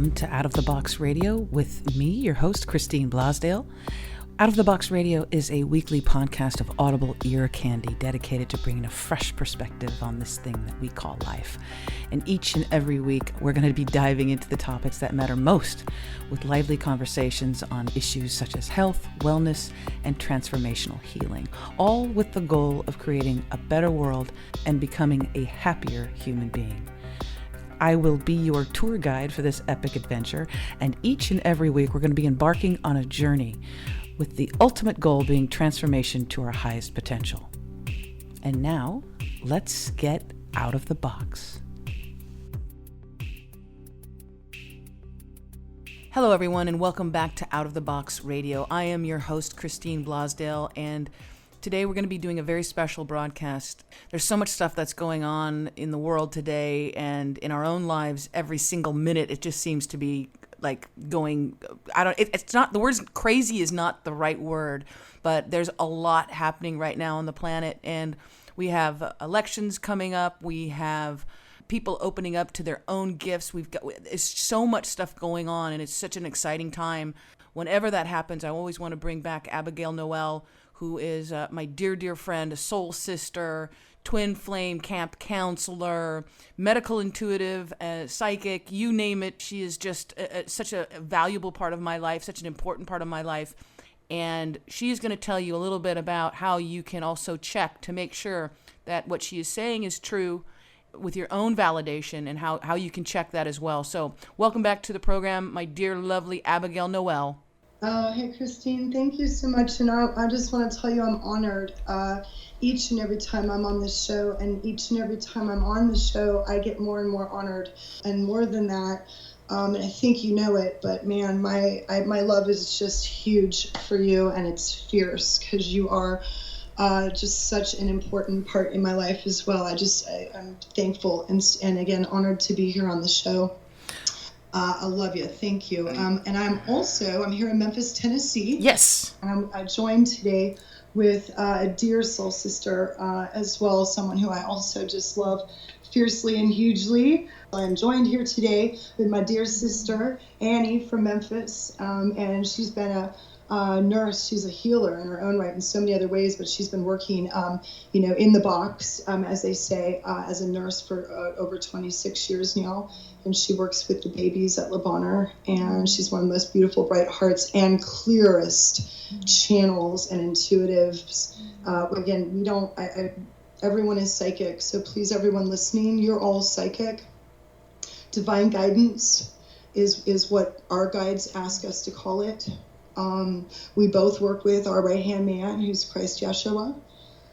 welcome to Out of the Box Radio with me, your host, Christine Blasdale. Out of the Box Radio is a weekly podcast of audible ear candy dedicated to bringing a fresh perspective on this thing that we call life. And each and every week, we're going to be diving into the topics that matter most with lively conversations on issues such as health, wellness, and transformational healing, all with the goal of creating a better world and becoming a happier human being. I will be your tour guide for this epic adventure, and each and every week, we're going to be embarking on a journey with the ultimate goal being transformation to our highest potential. And now, let's get out of the box. Hello, everyone, and welcome back to Out of the Box Radio. I am your host, Christine Blasdale, and today we're going to be doing a very special broadcast. There's so much stuff that's going on in the world today and in our own lives every single minute. It just seems to be like going, it's not, the word crazy is not the right word, but there's a lot happening right now on the planet, and we have elections coming up. We have people opening up to their own gifts. It's so much stuff going on, and it's such an exciting time. Whenever that happens, I always want to bring back Abigail Noel, who is my dear, dear friend, a soul sister, twin flame camp counselor, medical intuitive, psychic, you name it. She is just such a valuable part of my life, such an important part of my life. And she is going to tell you a little bit about how you can also check to make sure that what she is saying is true with your own validation, and how you can check that as well. So welcome back to the program, my dear, lovely Abigail Noel. Oh, hey, Christine, thank you so much. And I just want to tell you I'm honored each and every time I'm on this show. And each and every time I'm on the show, I get more and more honored. And more than that, and I think you know it, but man, my love is just huge for you. And it's fierce because you are just such an important part in my life as well. I'm thankful and again, honored to be here on the show. I love you. Thank you. And I'm here in Memphis, Tennessee. Yes. And I joined today with a dear soul sister as well, someone who I also just love fiercely and hugely. I'm joined here today with my dear sister, Annie from Memphis. And she's been a nurse. She's a healer in her own right in so many other ways, but she's been working, in the box, as they say, as a nurse for over 26 years now. And she works with the babies at Le Bonheur, and she's one of the most beautiful, bright hearts and clearest channels and intuitives. Again, everyone is psychic, so please, everyone listening, you're all psychic. Divine guidance is what our guides ask us to call it. We both work with our right-hand man, who's Christ Yeshua.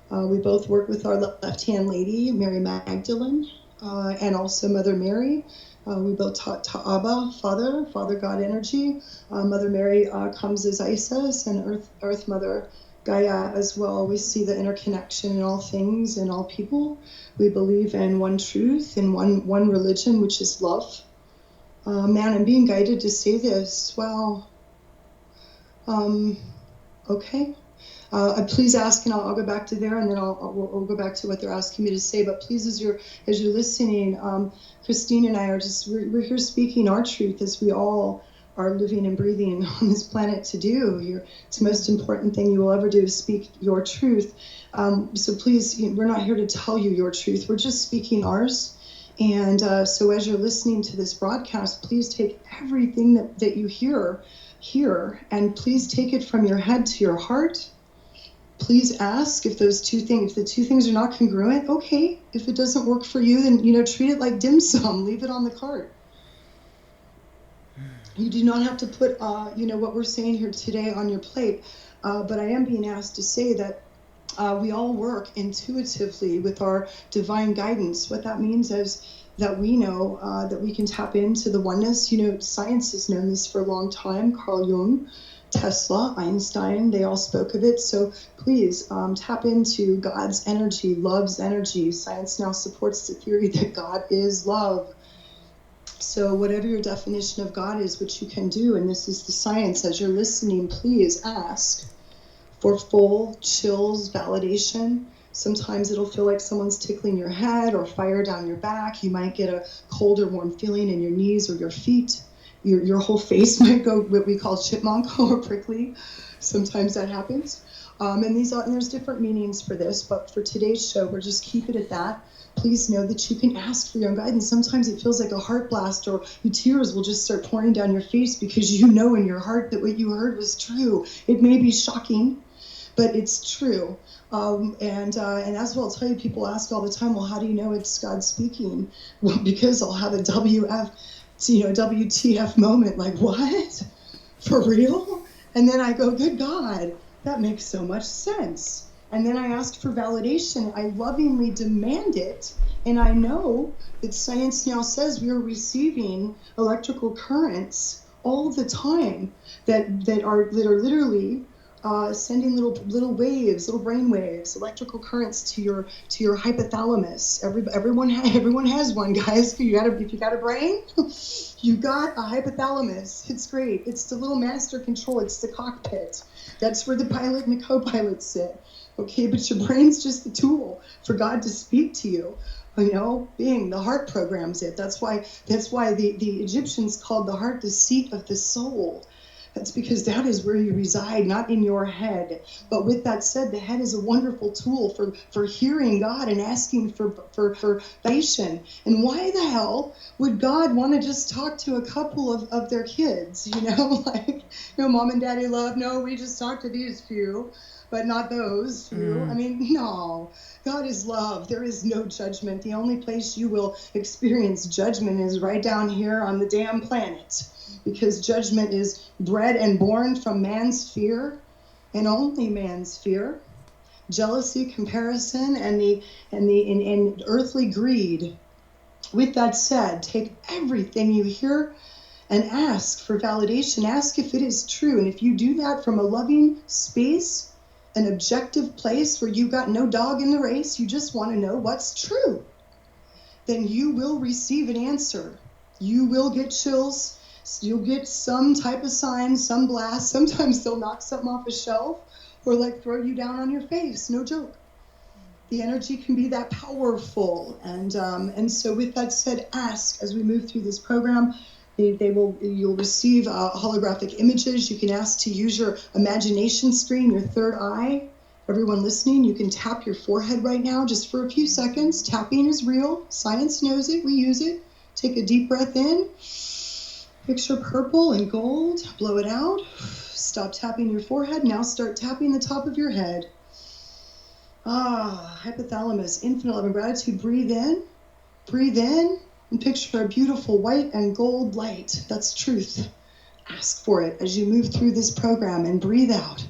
We both work with our left-hand lady, Mary Magdalene, and also Mother Mary. We both taught to Abba, Father God energy. Mother Mary comes as Isis, and Earth Mother Gaia as well. We see the interconnection in all things and all people. We believe in one truth and one religion, which is love. Man, I'm being guided to say this. Wow. Okay. Please ask, and I'll go back to there, and then we'll go back to what they're asking me to say. But please, as you're listening, Christine and I we're here speaking our truth, as we all are living and breathing on this planet to do. It's the most important thing you will ever do is speak your truth. So please, we're not here to tell you your truth. We're just speaking ours. And so as you're listening to this broadcast, please take everything that you hear here, and please take it from your head to your heart. Please ask if the two things are not congruent. Okay, if it doesn't work for you, then treat it like dim sum. Leave it on the cart. You do not have to put what we're saying here today on your plate. But I am being asked to say that we all work intuitively with our divine guidance. What that means is that we know that we can tap into the oneness. Science has known this for a long time. Carl Jung, Tesla, Einstein, they all spoke of it. So please tap into God's energy, love's energy. Science now supports the theory that God is love. So whatever your definition of God is, which you can do, and this is the science, as you're listening, please ask for full chills, validation. Sometimes it'll feel like someone's tickling your head or fire down your back. You might get a cold or warm feeling in your knees or your feet. your whole face might go what we call chipmunk or prickly. Sometimes that happens. And there's different meanings for this, but for today's show, we'll just keep it at that. Please know that you can ask for your own guidance. Sometimes it feels like a heart blast, or your tears will just start pouring down your face because you know in your heart that what you heard was true. It may be shocking, but it's true. And that's what I'll tell you. People ask all the time, well, how do you know it's God speaking? Well, because I'll have a WTF moment, like, what? For real? And then I go, good God, that makes so much sense. And then I ask for validation. I lovingly demand it. And I know that science now says we are receiving electrical currents all the time that are literally sending little waves, little brain waves, electrical currents to your hypothalamus. Everyone has one, guys. If you got a brain, you got a hypothalamus. It's great. It's the little master control. It's the cockpit. That's where the pilot and the co-pilot sit. Okay, but your brain's just the tool for God to speak to you. Being the heart programs it. That's why the Egyptians called the heart the seat of the soul. That's because that is where you reside, not in your head. But with that said, the head is a wonderful tool for hearing God and asking for validation. And why the hell would God want to just talk to a couple of their kids? Mom and daddy love. No, we just talk to these few, but not those few. I mean, no. God is love. There is no judgment. The only place you will experience judgment is right down here on the damn planet. Because judgment is bred and born from man's fear, and only man's fear, jealousy, comparison, and earthly greed. With that said, take everything you hear and ask for validation. Ask if it is true. And if you do that from a loving space, an objective place where you got no dog in the race, you just want to know what's true, then you will receive an answer. You will get chills. You'll get some type of sign, some blast. Sometimes they'll knock something off a shelf or throw you down on your face. No joke. The energy can be that powerful. And so with that said, ask as we move through this program. You'll receive holographic images. You can ask to use your imagination screen, your third eye. Everyone listening, you can tap your forehead right now just for a few seconds. Tapping is real. Science knows it. We use it. Take a deep breath in. Picture purple and gold, blow it out, stop tapping your forehead, now start tapping the top of your head. Hypothalamus, infinite love and gratitude, breathe in, and picture a beautiful white and gold light. That's truth. Ask for it as you move through this program and breathe out.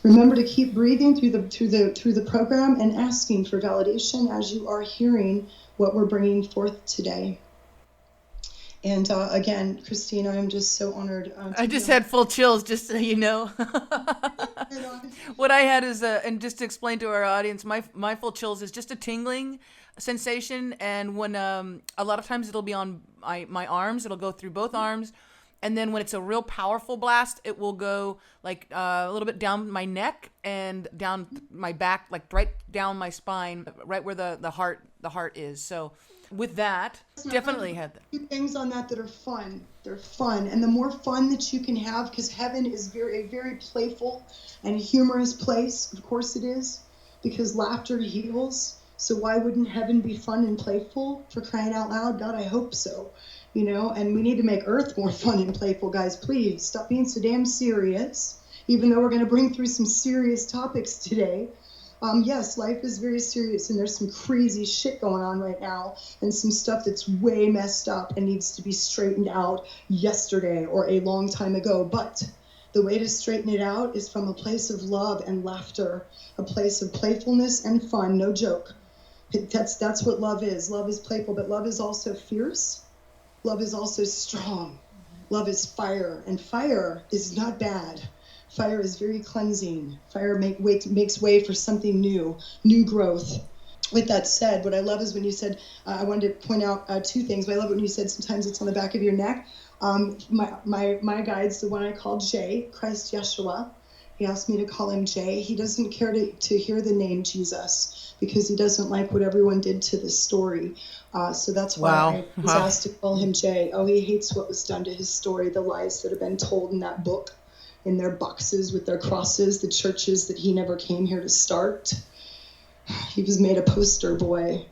Remember to keep breathing through the program and asking for validation as you are hearing what we're bringing forth today. And again, Christine, I am just so honored. I just had full chills, just so you know. What I had is, and just to explain to our audience, my full chills is just a tingling sensation. And when a lot of times it'll be on my arms, it'll go through both arms. And then when it's a real powerful blast, it will go a little bit down my neck and down my back, right down my spine, right where the heart is. So with that, definitely had that. Two things on that are fun. They're fun. And the more fun that you can have, because heaven is a very playful and humorous place. Of course it is, because laughter heals. So why wouldn't heaven be fun and playful? For crying out loud, God, I hope so. And we need to make Earth more fun and playful, guys. Please stop being so damn serious, even though we're going to bring through some serious topics today. Yes, life is very serious, and there's some crazy shit going on right now, and some stuff that's way messed up and needs to be straightened out yesterday or a long time ago. But the way to straighten it out is from a place of love and laughter, a place of playfulness and fun, no joke. That's what love is. Love is playful, but love is also fierce. Love is also strong. Love is fire, and fire is not bad. Fire is very cleansing. Fire makes way for something new growth. With that said, what I love is when you said, I wanted to point out two things, but I love when you said sometimes it's on the back of your neck. My guide's the one I call J, Christ Yeshua. He asked me to call him Jay. He doesn't care to hear the name Jesus because he doesn't like what everyone did to the story. So that's why I was asked to call him Jay. Oh, he hates what was done to his story, the lies that have been told in that book, in their boxes with their crosses, the churches that he never came here to start. He was made a poster boy.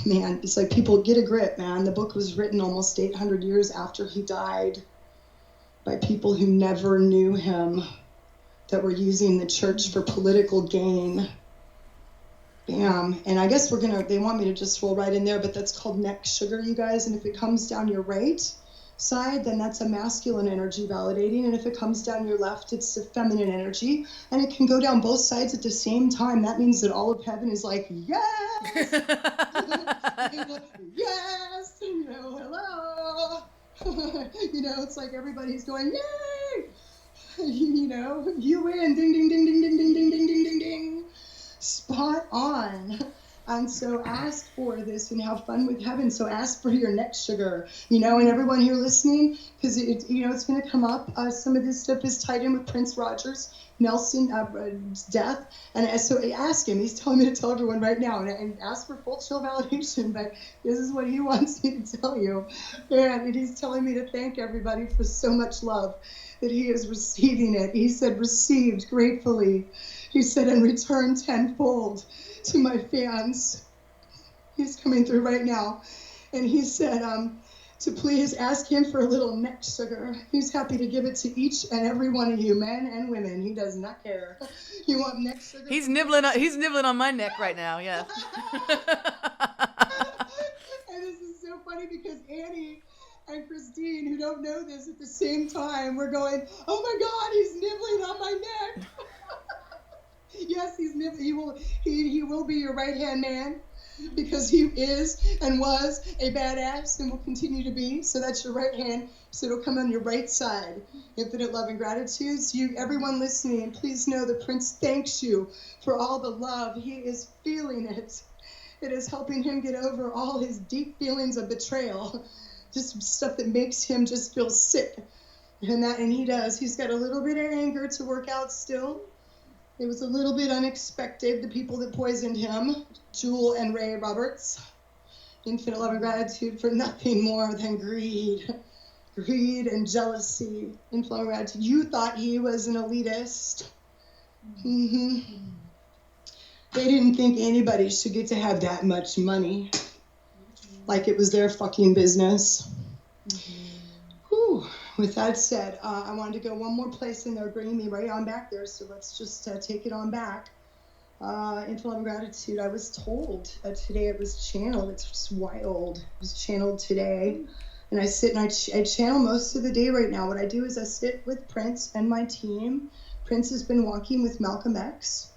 Man, it's like, people get a grip, man. The book was written almost 800 years after he died by people who never knew him, that were using the church for political gain. Bam. And I guess they want me to just roll right in there, but that's called neck sugar, you guys. And if it comes down your right side, then that's a masculine energy validating. And if it comes down your left, it's a feminine energy. And it can go down both sides at the same time. That means that all of heaven is like, yes! Yes! Hello! It's like everybody's going, yay! You win, ding, ding, ding, ding, ding, ding, ding, ding, ding, ding, ding. Spot on. And so ask for this and have fun with heaven. So ask for your neck sugar, and everyone here listening, because it's going to come up. Some of this stuff is tied in with Prince Nelson's death. And so ask him. He's telling me to tell everyone right now, and ask for full chill validation. But this is what he wants me to tell you. And he's telling me to thank everybody for so much love, that he is receiving it. He said, received gratefully. He said, and return tenfold to my fans. He's coming through right now. And he said to please ask him for a little neck sugar. He's happy to give it to each and every one of you, men and women. He does not care. You want neck sugar? He's nibbling on my neck right now, yes. And this is so funny because Annie and Christine, who don't know this, at the same time, we're going, oh my God, he's nibbling on my neck. Yes, he's nibbling. He will be your right-hand man, because he is and was a badass and will continue to be. So that's your right hand. So it'll come on your right side. Infinite love and gratitude. So everyone listening, please know the Prince thanks you for all the love. He is feeling it. It is helping him get over all his deep feelings of betrayal. Just stuff that makes him just feel sick. And he does. He's got a little bit of anger to work out still. It was a little bit unexpected, the people that poisoned him, Jewel and Ray Roberts. Infinite love and gratitude for nothing more than greed. Greed and jealousy. Infinite love and gratitude. You thought he was an elitist. Mm-hmm. They didn't think anybody should get to have that much money. Like it was their fucking business. Whew. With that said, I wanted to go one more place, and they're bringing me right on back there, so let's just take it on back. Infinite love and gratitude. I was told today it was channeled. It's just wild. It was channeled today. And I sit and I channel most of the day right now. What I do is I sit with Prince and my team. Prince has been walking with Malcolm X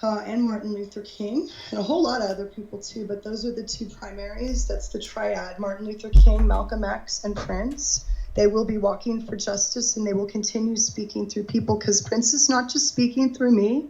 and Martin Luther King, and a whole lot of other people too, but those are the two primaries. That's the triad, Martin Luther King, Malcolm X, and Prince. They will be walking for justice, and they will continue speaking through people, because Prince is not just speaking through me.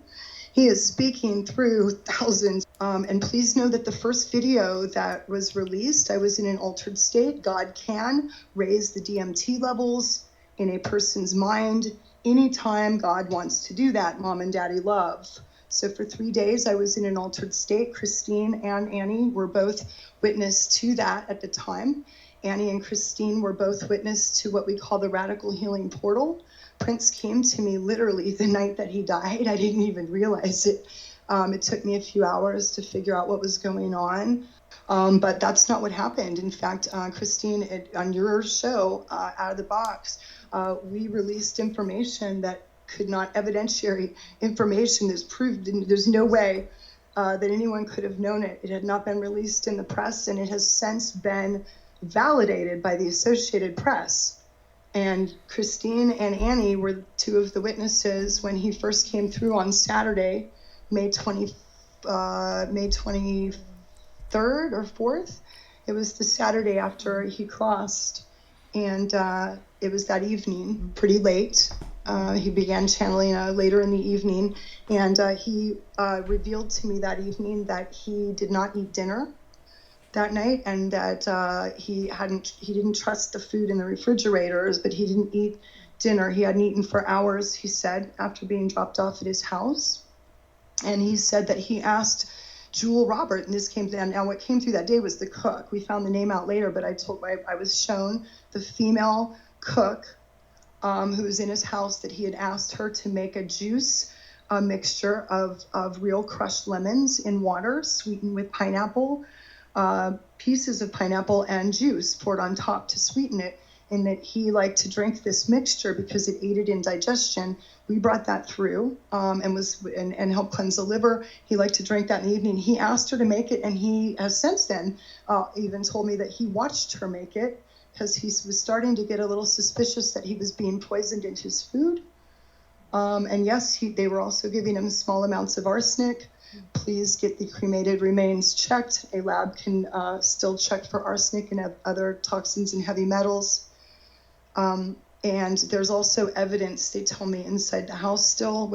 He is speaking through thousands. And please know that the first video that was released, I was in an altered state. God can raise the DMT levels in a person's mind anytime God wants to do that, Mom and Daddy love. So for 3 days, I was in an altered state. Christine and Annie were both witness to that at the time. Annie and Christine were both witness to what we call the radical healing portal. Prince came to me literally the night that he died. I didn't even realize it. It took me a few hours to figure out what was going on. But that's not what happened. In fact, Christine, on your show, Out of the Box, we released information that could not, evidentiary information that's proved, there's no way that anyone could have known it. It had not been released in the press, and it has since been validated by the Associated Press. And Christine and Annie were two of the witnesses when he first came through on Saturday, May 23rd or 4th. It was the Saturday after he crossed. And it was that evening, pretty late. He began channeling later in the evening. And he revealed to me that evening that he did not eat dinner that night, and that he didn't trust the food in the refrigerators, but he didn't eat dinner. He hadn't eaten for hours, he said, after being dropped off at his house. And he said that he asked Jewel Robert, and this came down. Now, what came through that day was the cook. We found the name out later, but I was shown the female cook who was in his house, that he had asked her to make a juice, a mixture of real crushed lemons in water, sweetened with pineapple, pieces of pineapple and juice poured on top to sweeten it, and that he liked to drink this mixture because it aided in digestion. We brought that through and helped cleanse the liver. He liked to drink that in the evening. He asked her to make it, and he has since then even told me that he watched her make it because he was starting to get a little suspicious that he was being poisoned into his food. And yes, they were also giving him small amounts of arsenic. Please get the cremated remains checked. A lab can still check for arsenic and other toxins and heavy metals. And there's also evidence, they tell me, inside the house still,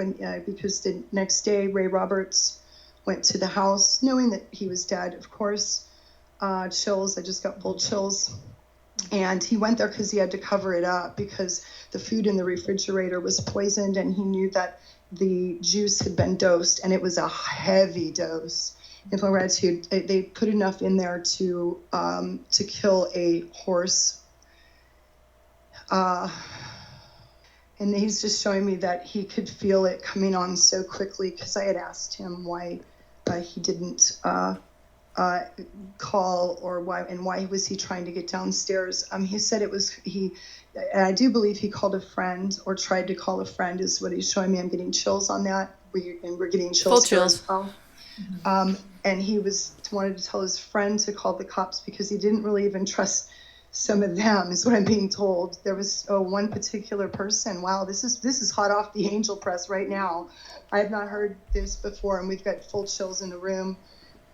because the next day Ray Roberts went to the house, knowing that he was dead, of course. Chills, I just got full chills. And he went there because he had to cover it up because the food in the refrigerator was poisoned, and he knew that the juice had been dosed, and it was a heavy dose. In gratitude, they put enough in there to kill a horse. And he's just showing me that he could feel it coming on so quickly, because I had asked him why he didn't call, or why was he trying to get downstairs. He said it was and I do believe he called a friend, or tried to call a friend, is what he's showing me. I'm getting chills on that. We're getting chills. Full chills. As well. And he wanted to tell his friend to call the cops because he didn't really even trust some of them, is what I'm being told. There was one particular person. Wow, this is hot off the angel press right now. I have not heard this before, and we've got full chills in the room.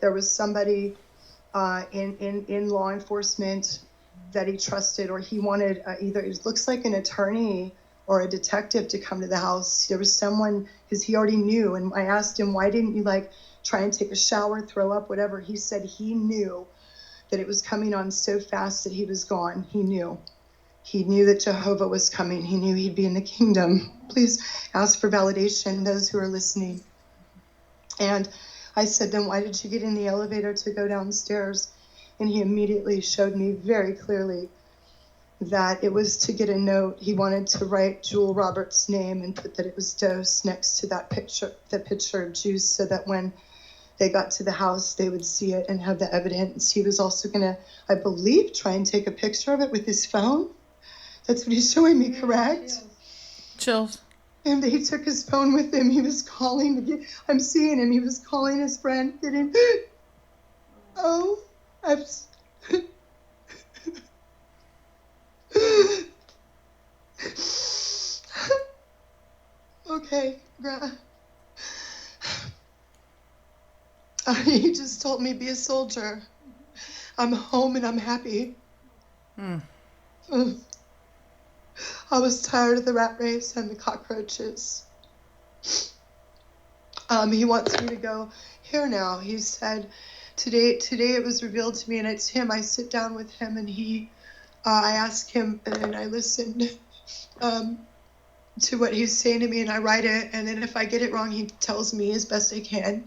There was somebody in law enforcement that he trusted, or he wanted either, it looks like an attorney or a detective to come to the house. There was someone, because he already knew, and I asked him, why didn't you try and take a shower, throw up, whatever? He said he knew that it was coming on so fast that he was gone. He knew that Jehovah was coming. He knew he'd be in the kingdom. Please ask for validation, those who are listening. And I said, then why did you get in the elevator to go downstairs? And he immediately showed me very clearly that it was to get a note. He wanted to write Jewel Roberts' name and put that it was dosed next to that picture, the pitcher of juice, so that when they got to the house, they would see it and have the evidence. He was also going to, I believe, try and take a picture of it with his phone. That's what he's showing me, correct? Chills. And he took his phone with him. He was calling. I'm seeing him. He was calling his friend. Oh, okay, he just told me, be a soldier. I'm home and I'm happy. I was tired of the rat race and the cockroaches. He wants me to go here now. He said, today it was revealed to me, and it's him. I sit down with him, and I ask him, and I listen to what he's saying to me, and I write it, and then if I get it wrong, he tells me as best I can.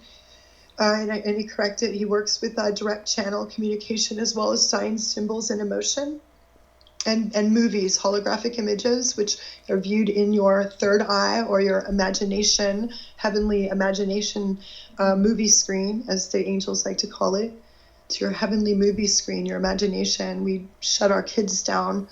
And he corrected. He works with direct channel communication, as well as signs, symbols, and emotion, and movies, holographic images, which are viewed in your third eye, or your imagination, heavenly imagination movie screen, as the angels like to call it. It's your heavenly movie screen, your imagination. We shut our kids down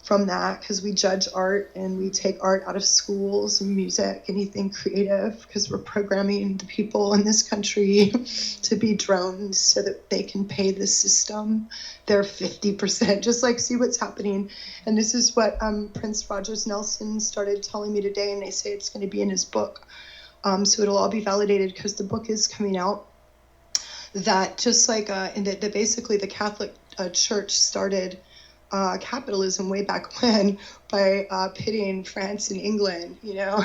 from that because we judge art, and we take art out of schools and music, anything creative, because we're programming the people in this country to be drones so that they can pay the system their 50%, just see what's happening. And this is what Prince Rogers Nelson started telling me today, and they say it's going to be in his book. So it'll all be validated because the book is coming out. That just basically the Catholic Church started capitalism way back when by pitting France and England,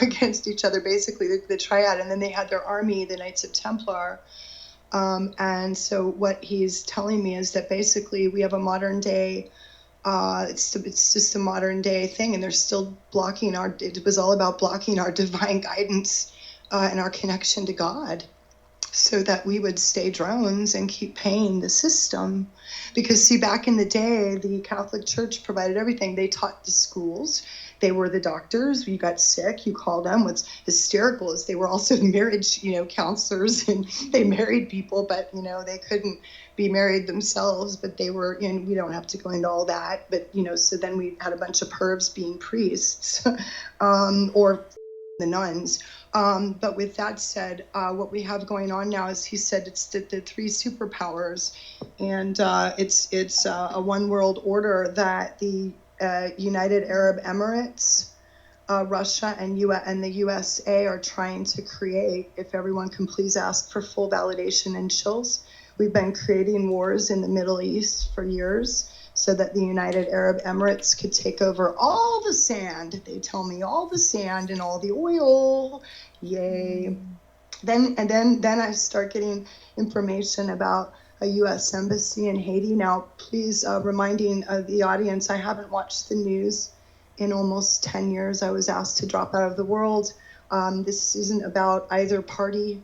against each other, basically the triad. And then they had their army, the Knights of Templar. And so what he's telling me is that basically we have a modern day It's just a modern day thing, and they're still blocking it was all about blocking our divine guidance and our connection to God, so that we would stay drones and keep paying the system. Because see, back in the day, the Catholic Church provided everything. They taught the schools. They were the doctors. You got sick, you called them. What's hysterical is they were also marriage, counselors, and they married people, but, they couldn't be married themselves, but they were, and we don't have to go into all that, but, so then we had a bunch of pervs being priests, or the nuns. But with that said, what we have going on now is, he said, it's the three superpowers, and it's a one world order that the United Arab Emirates, Russia, and the USA are trying to create. If everyone can please ask for full validation and chills. We've been creating wars in the Middle East for years so that the United Arab Emirates could take over all the sand. They tell me all the sand and all the oil. Yay. Then I start getting information about a U.S. embassy in Haiti. Now, please, reminding the audience, I haven't watched the news in almost 10 years. I was asked to drop out of the world. This isn't about either party.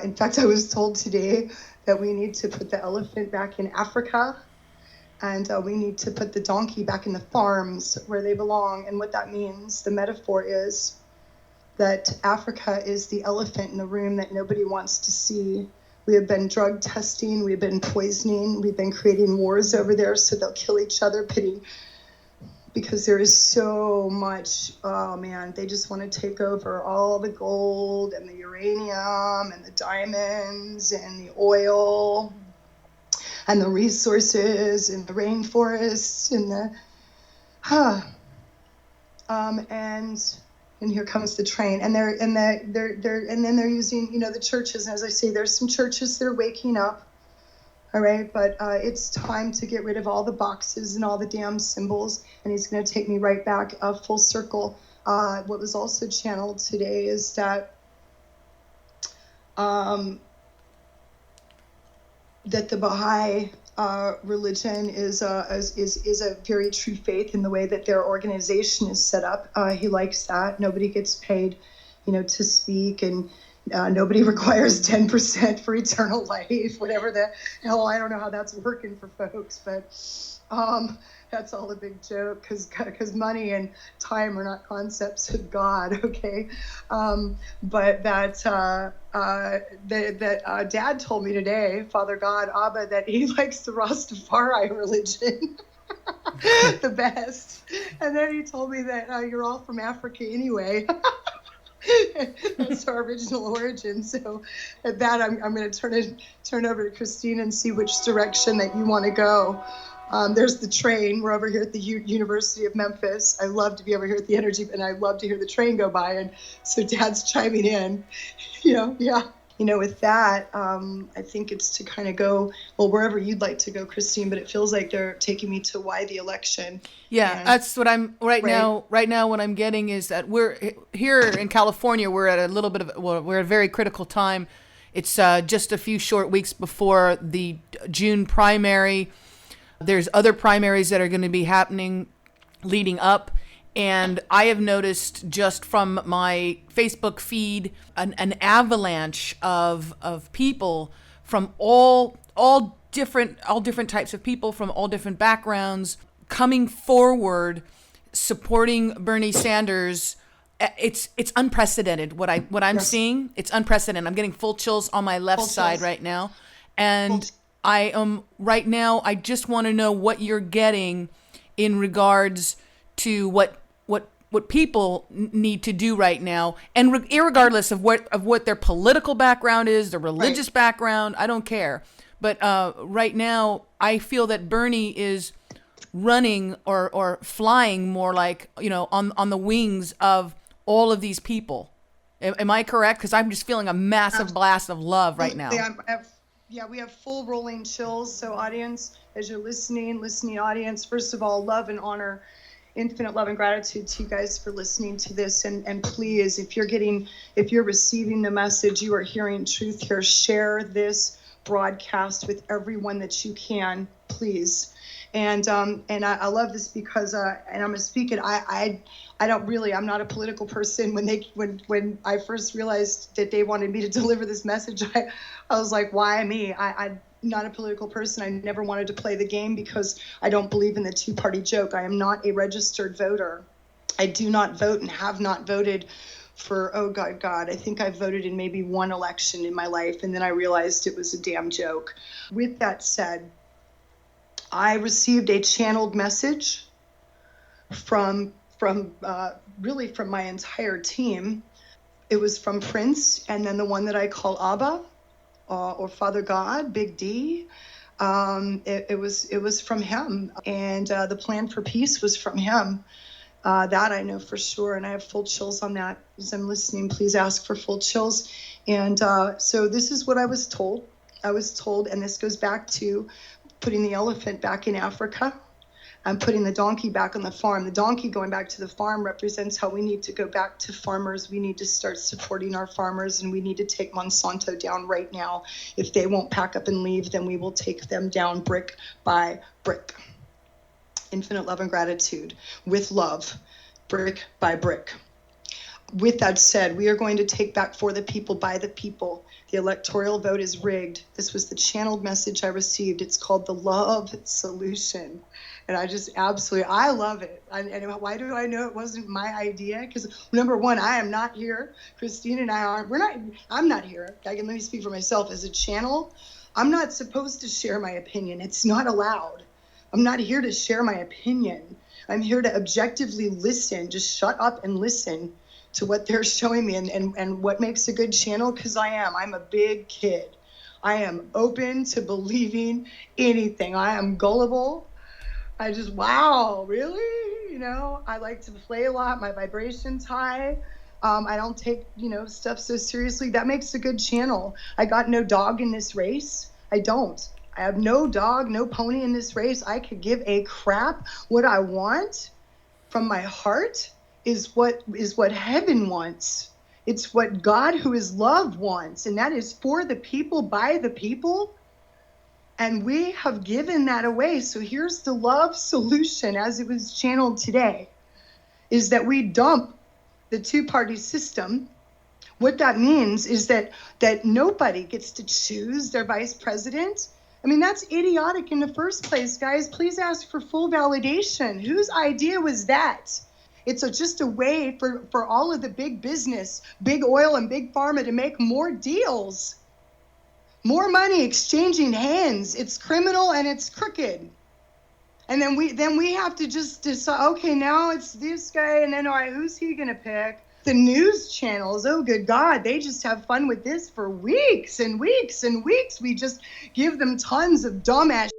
In fact, I was told today that we need to put the elephant back in Africa, and we need to put the donkey back in the farms where they belong. And what that means, the metaphor is that Africa is the elephant in the room that nobody wants to see. We have been drug testing, we've been poisoning, we've been creating wars over there so they'll kill each other, because there is so much, oh man, they just want to take over all the gold and the uranium and the diamonds and the oil and the resources and the rainforests and and here comes the train, and then they're using, the churches. And as I say, there's some churches that are waking up, all right, but it's time to get rid of all the boxes and all the damn symbols. And he's going to take me right back full circle. What was also channeled today is that that the Baha'i religion is a very true faith in the way that their organization is set up. He likes that. Nobody gets paid, to speak, and nobody requires 10% for eternal life, whatever the hell. I don't know how that's working for folks, but that's all a big joke, because money and time are not concepts of God, okay? But that Dad told me today, Father God, Abba, that he likes the Rastafari religion the best. And then he told me that you're all from Africa anyway. That's our original origin. So at that, I'm going to turn over to Christine and see which direction that you want to go. There's the train. We're over here at the University of Memphis. I love to be over here at the Energy, and I love to hear the train go by. And so Dad's chiming in, yeah. With that, I think it's to kind of go, well, wherever you'd like to go, Christine, but it feels like they're taking me to why the election. Yeah, and that's what I'm right now. Right now, what I'm getting is that we're here in California. We're at a little bit of, we're at a very critical time. It's just a few short weeks before the June primary. There's other primaries that are going to be happening leading up. And I have noticed just from my Facebook feed an avalanche of people from all different types of people from all different backgrounds coming forward, supporting Bernie Sanders. It's unprecedented what I'm seeing. It's unprecedented. I'm getting full chills on my left side right now, and I am right now. I just want to know what you're getting in regards to what people need to do right now, and irregardless of what their political background is, their religious background, I don't care. But right now, I feel that Bernie is running or flying more like, on the wings of all of these people. Am I correct? Because I'm just feeling a massive blast of love right now. Yeah, we have full rolling chills. So audience, as you're listening audience, first of all, love and honor, infinite love and gratitude to you guys for listening to this. And please, if you're receiving the message, you are hearing truth here, share this broadcast with everyone that you can, please. And I love this because and I'm gonna speak it. I don't really, I'm not a political person. When I first realized that they wanted me to deliver this message, I was like, why me? I'm not a political person. I never wanted to play the game because I don't believe in the two-party joke. I am not a registered voter. I do not vote and have not voted for, oh God, I think I voted in maybe one election in my life, and then I realized it was a damn joke. With that said, I received a channeled message from really from my entire team. It was from Prince, and then the one that I call Abba, or Father God, Big D. It was from him, and the plan for peace was from him. That I know for sure, and I have full chills on that. As I'm listening, please ask for full chills. And so this is what I was told. And this goes back to putting the elephant back in Africa and putting the donkey back on the farm. The donkey going back to the farm represents how we need to go back to farmers. We need to start supporting our farmers, and we need to take Monsanto down right now. If they won't pack up and leave, then we will take them down brick by brick. Infinite love and gratitude, with love, brick by brick. With that said, we are going to take back for the people, by the people. The electoral vote is rigged. This was the channeled message I received. It's called the love solution. And I just I love it. And why do I know it wasn't my idea? Because number one, I am not here. Christine and I aren't. I'm not here. Let me speak for myself. As a channel, I'm not supposed to share my opinion. It's not allowed. I'm not here to share my opinion. I'm here to objectively listen. Just shut up and listen to what they're showing me and what makes a good channel, because I'm a big kid. I am open to believing anything. I am gullible. Wow, really? I like to play a lot. My vibration's high. I don't take, stuff so seriously. That makes a good channel. I got no dog in this race. I don't. I have no dog, no pony in this race. I could give a crap. What I want from my heart is what heaven wants. It's what God, who is love, wants. And that is for the people, by the people. And we have given that away. So here's the love solution as it was channeled today, is that we dump the two-party system. What that means is that nobody gets to choose their vice president. I mean, that's idiotic in the first place, guys. Please ask for full validation. Whose idea was that? It's just a way for all of the big business, big oil and big pharma to make more deals. More money exchanging hands. It's criminal and it's crooked. And then we have to just decide, okay, now it's this guy, and then all right, who's he gonna pick? The news channels, oh good God, they just have fun with this for weeks and weeks and weeks. We just give them tons of dumbass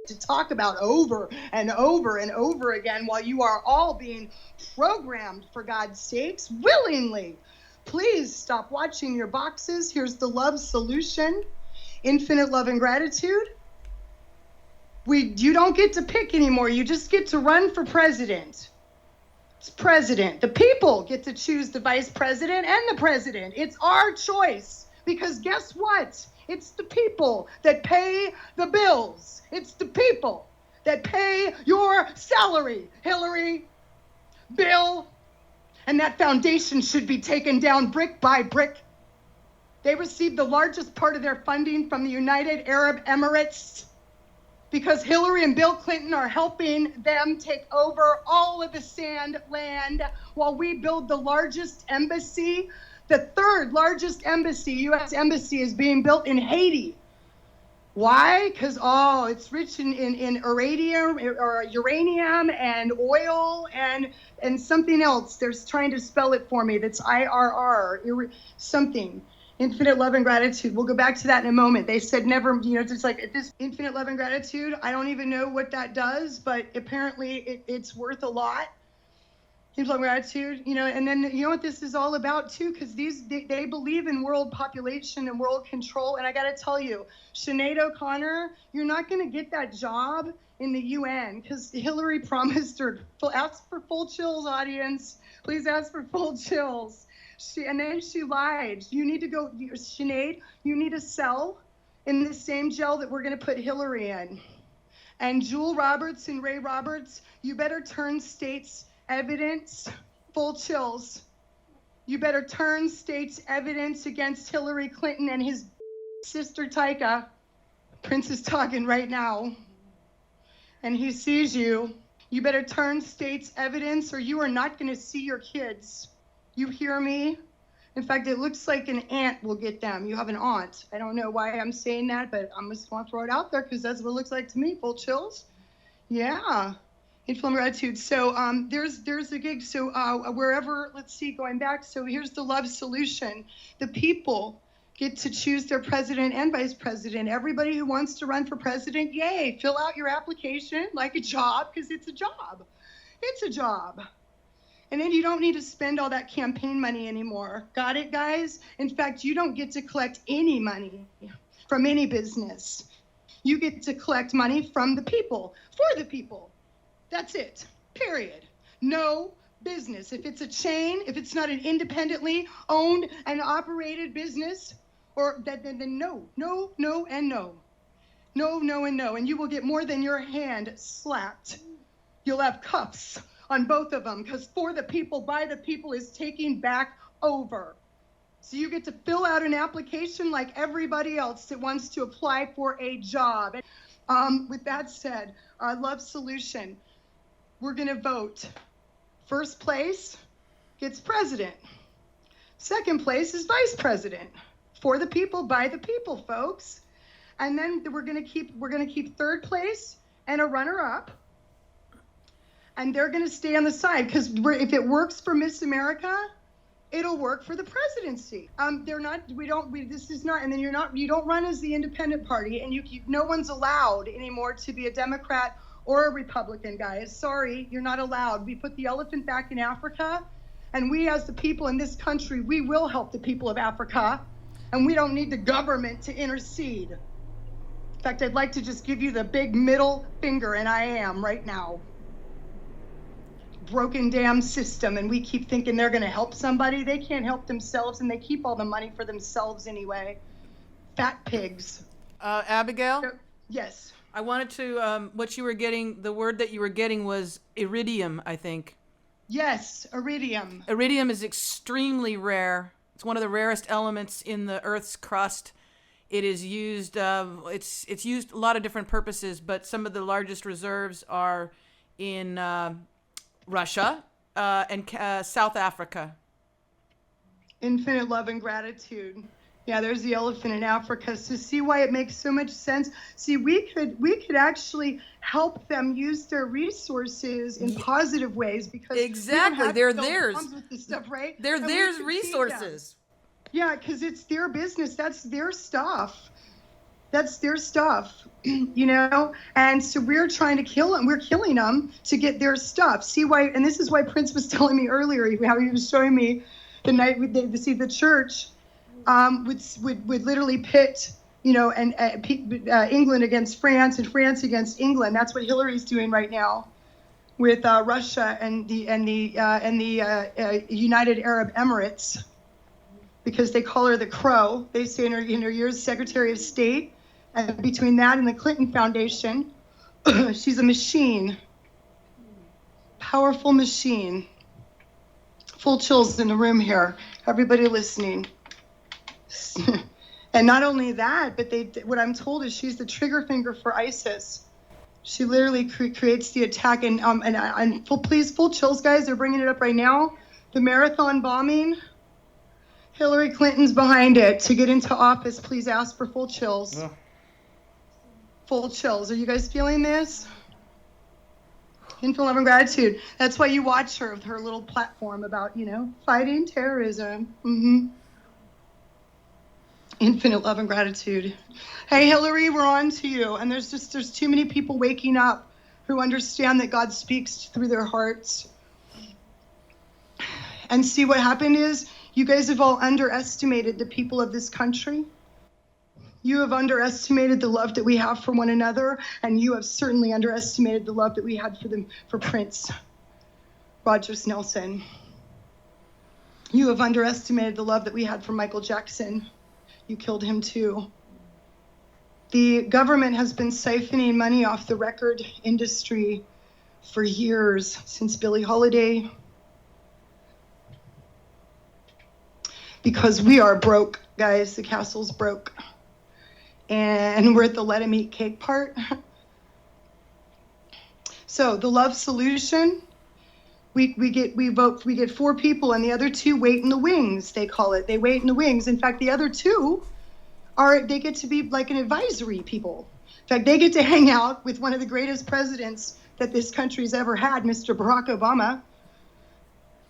to talk about over and over and over again, while you are all being programmed, for God's sakes, willingly. Please stop watching your boxes. Here's the love solution. Infinite love and gratitude. You don't get to pick anymore. You just get to run for president. It's president. The people get to choose the vice president and the president. It's our choice, because guess what? It's the people that pay the bills. It's the people that pay your salary, Hillary, Bill, and that foundation should be taken down brick by brick. They received the largest part of their funding from the United Arab Emirates, because Hillary and Bill Clinton are helping them take over all of the sand land while we build the largest embassy. The third largest embassy, U.S. embassy, is being built in Haiti. Why? Because, it's rich in uranium and oil and something else. They're trying to spell it for me. That's IRR, something. Infinite love and gratitude. We'll go back to that in a moment. They said never, just like this infinite love and gratitude. I don't even know what that does, but apparently it's worth a lot. Infinite love and gratitude, and then you know what this is all about too, because they believe in world population and world control. And I got to tell you, Sinead O'Connor, you're not going to get that job in the UN, because Hillary promised her. Ask for full chills, audience. Please ask for full chills. And then she lied. You need to go, Sinead, you need a cell in the same jail that we're going to put Hillary in. And Jewel Roberts and Ray Roberts, you better turn state's evidence, full chills. You better turn state's evidence against Hillary Clinton and his sister Tyka. Prince is talking right now, and he sees you. You better turn state's evidence or you are not going to see your kids. You hear me? In fact, it looks like an aunt will get them. You have an aunt. I don't know why I'm saying that, but I'm just going to throw it out there because that's what it looks like to me. Full chills. Yeah. Influence gratitude. So there's a gig. So wherever, let's see, going back. So here's the love solution. The people get to choose their president and vice president. Everybody who wants to run for president, yay, fill out your application like a job because it's a job. It's a job. And then you don't need to spend all that campaign money anymore. Got it, guys? In fact, you don't get to collect any money from any business. You get to collect money from the people, for the people. That's it, period. No business. If it's a chain, if it's not an independently owned and operated business, or then no, no, no, and no. No, no, and no. And you will get more than your hand slapped. You'll have cuffs on both of them, because for the people, by the people is taking back over. So you get to fill out an application like everybody else that wants to apply for a job. With that said, love solution. We're going to vote. First place gets president. Second place is vice president. For the people, by the people, folks. And then we're going to keep third place and a runner-up. And they're going to stay on the side because if it works for Miss America, it'll work for the presidency. This is not, and then you don't run as the independent party, and no one's allowed anymore to be a Democrat or a Republican, guys. Sorry, you're not allowed. We put the elephant back in Africa, and we as the people in this country, we will help the people of Africa, and we don't need the government to intercede. In fact, I'd like to just give you the big middle finger, and I am right now. Broken damn system, and we keep thinking they're going to help somebody. They can't help themselves, and they keep all the money for themselves anyway. Fat pigs. Abigail? Yes. I wanted to, what you were getting, the word that you were getting was iridium, I think. Yes, iridium. Iridium is extremely rare. It's one of the rarest elements in the Earth's crust. It is used, it's used a lot of different purposes, but some of the largest reserves are in Russia and South Africa. Infinite love and gratitude. Yeah, there's the elephant in Africa. So see why it makes so much sense? See, we could actually help them use their resources in positive ways because exactly they're theirs. With this stuff, right? They're theirs resources. Yeah, because it's their business. That's their stuff. That's their stuff, you know? And so we're trying to kill them. We're killing them to get their stuff. See why? And this is why Prince was telling me earlier, how he was showing me the night the church would literally pit, you know, and England against France and France against England. That's what Hillary's doing right now with Russia and the United Arab Emirates, because they call her the Crow. They say in her years Secretary of State. And between that and the Clinton Foundation, she's a machine. Powerful machine. Full chills in the room here. Everybody listening. And not only that, but what I'm told is she's the trigger finger for ISIS. She literally creates the attack. And full chills, guys. They're bringing it up right now. The marathon bombing. Hillary Clinton's behind it. To get into office, please ask for full chills. Yeah. Full chills. Are you guys feeling this? Infinite love and gratitude. That's why you watch her with her little platform about, you know, fighting terrorism. Mm-hmm. Infinite love and gratitude. Hey, Hillary, we're on to you. And there's too many people waking up who understand that God speaks through their hearts. And see, what happened is you guys have all underestimated the people of this country. You have underestimated the love that we have for one another, and you have certainly underestimated the love that we had for Prince Rogers Nelson. You have underestimated the love that we had for Michael Jackson. You killed him too. The government has been siphoning money off the record industry for years, since Billie Holiday, because we are broke, guys. The castle's broke. And we're at the let 'em eat cake part. So the love solution, we get 4 people, and the other 2 wait in the wings, they call it. They wait in the wings. In fact, the other 2 they get to be like an advisory people. In fact, they get to hang out with one of the greatest presidents that this country's ever had, Mr. Barack Obama,